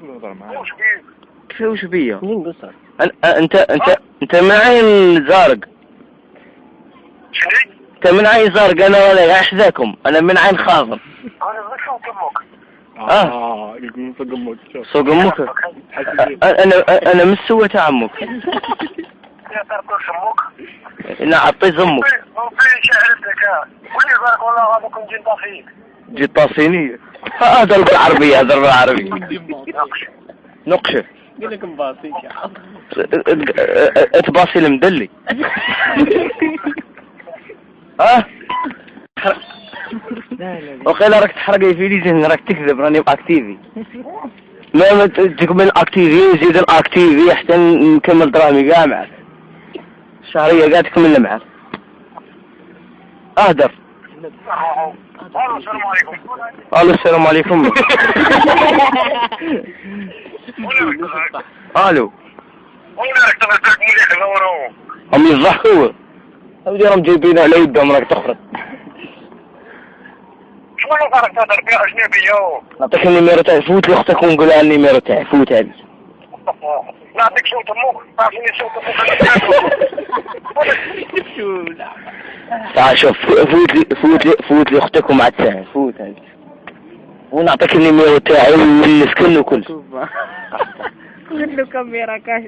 وش بيه؟ كيف وش بيا؟ مين قصر؟ انت من عين زارق. شنو؟ انت من عين زارق انا ولا احذاكم، انا من عين خاضر. انا ضيف سوق امك. يقولون سوق امك. سوق امك؟ انا من سوة عمك. يا تركوش امك. انا عطيت امك. وفي شعرتك ولي بارك والله هذا كنت جنت فيك. جيت طاسينية. هذا بالعربية، هذا بالعربية. نقشة. قل لكم باصيك يا عم. اتباصي المدلي. ها؟ وقيل راك تحرقي في ليزن، راك تكذب، راني باكتيفي. ما تكمل اكتيفي زيد الاكتيفي حتى نكمل درامي كاع معك. الشهرية قاعد تكمل معك. اهدر. السلام عليكم. الو السلام عليكم. الو. والله راك تبعك مليح نورو. هم يضحكوا. اودي راهم جايبين على يدهم راك تخرج. شنو اللي راك تهدر فيها شنو بيا؟ نعطيك النيميرو تاعي، فوت لي اختك ونقول لها النيميرو تاعي، فوت هذه. نعطيك صوت امك، تعرفيني صوت امك. تعال شوف، فوت لي اختك ومع التاعي، فوت هذه. ونعطيك النيميرو تاعي والسكن وكل. كله كاميرا كاش.